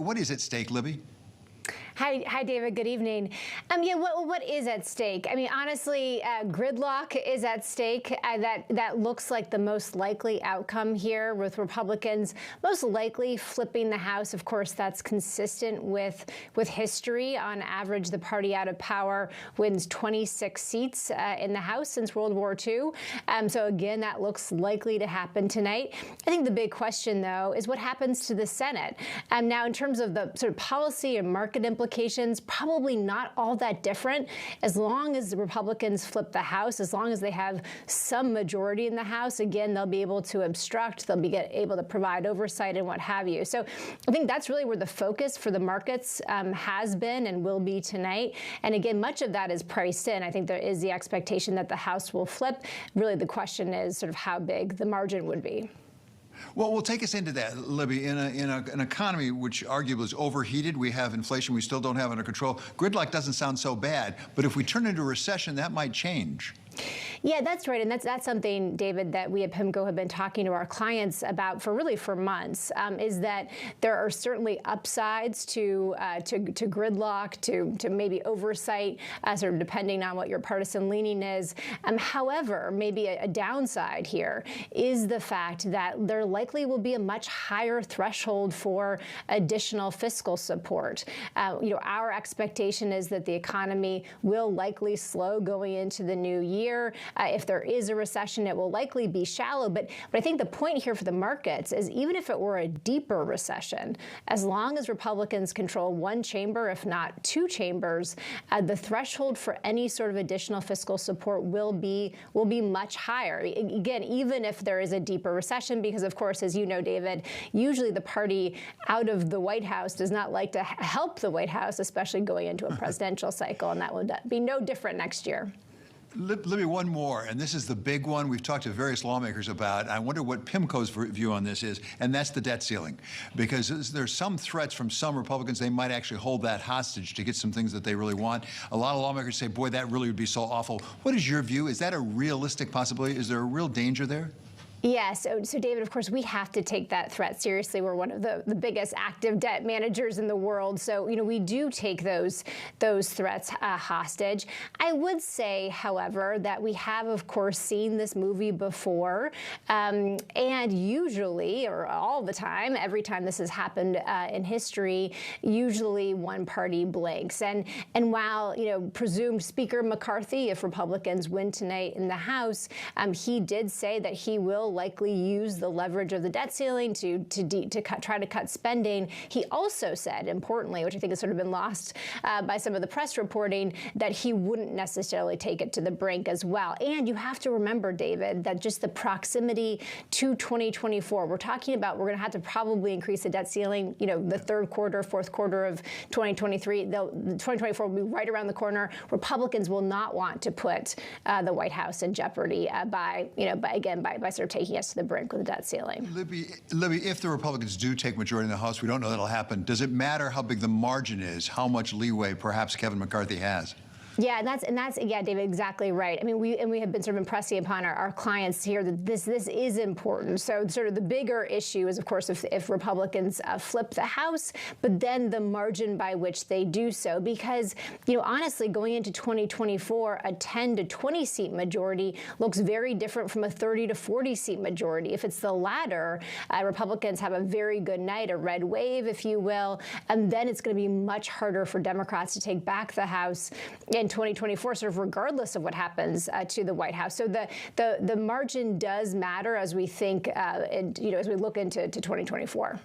What is at stake, Libby? Hi, David. Good evening. Yeah, what is at stake? I mean, honestly, gridlock is at stake. That looks like the most likely outcome here, with Republicans most likely flipping the House. Of course, that's consistent with history. On average, the party out of power wins 26 seats in the House since World War II. So again, that looks likely to happen tonight. I think the big question, though, is what happens to the Senate. Now, in terms of the sort of policy and market implications, probably not all that different. As long as the Republicans flip the House, as long as they have some majority in the House, again, they'll be able to obstruct, they'll be able to provide oversight and what have you. So I think that's really where the focus for the markets has been and will be tonight. And again, much of that is priced in. I think there is the expectation that the House will flip. Really, the question is sort of how big the margin would be. Well, we'll take us into that, Libby. In an economy which arguably is overheated, we have inflation we still don't have under control. Gridlock doesn't sound so bad, but if we turn into a recession, that might change. Yeah, that's right, and that's something, David, that we at PIMCO have been talking to our clients about for months. Is that there are certainly upsides to gridlock, to maybe oversight, sort of depending on what your partisan leaning is. However, maybe a downside here is the fact that there likely will be a much higher threshold for additional fiscal support. Our expectation is that the economy will likely slow going into the new year. If there is a recession, it will likely be shallow. But I think the point here for the markets is even if it were a deeper recession, as long as Republicans control one chamber, if not two chambers, the threshold for any sort of additional fiscal support will be much higher. Again, even if there is a deeper recession, because of course, as you know, David, usually the party out of the White House does not like to help the White House, especially going into a presidential cycle, and that will be no different next year. Libby, one more, and this is the big one we've talked to various lawmakers about. I wonder what PIMCO's view on this is, and that's the debt ceiling. Because there's some threats from some Republicans, they might actually hold that hostage to get some things that they really want. A lot of lawmakers say, boy, that really would be so awful. What is your view? Is that a realistic possibility? Is there a real danger there? Yeah, so David, of course, we have to take that threat seriously. We're one of the biggest active debt managers in the world. So, we do take those threats hostage. I would say, however, that we have, of course, seen this movie before. And usually, or all the time, every time this has happened in history, usually one party blinks. And while, presumed Speaker McCarthy, if Republicans win tonight in the House, he did say that he will likely use the leverage of the debt ceiling to try to cut spending. He also said, importantly, which I think has sort of been lost by some of the press reporting, that he wouldn't necessarily take it to the brink as well. And you have to remember, David, that just the proximity to 2024, we're talking about we're going to have to probably increase the debt ceiling, the third quarter, fourth quarter of 2023. 2024 will be right around the corner. Republicans will not want to put the White House in jeopardy by sort of taking us to the brink with the debt ceiling. Libby, if the Republicans do take majority in the House, we don't know that'll happen. Does it matter how big the margin is, how much leeway perhaps Kevin McCarthy has? Yeah, yeah, David, exactly right. I mean, we have been sort of impressing upon our clients here that this is important. So sort of the bigger issue is, of course, if Republicans flip the House, but then the margin by which they do so, because honestly, going into 2024, a 10 to 20 seat majority looks very different from a 30 to 40 seat majority. If it's the latter, Republicans have a very good night, a red wave, if you will, and then it's going to be much harder for Democrats to take back the House in 2024, sort of regardless of what happens to the White House. So the margin does matter as we think, as we look into 2024.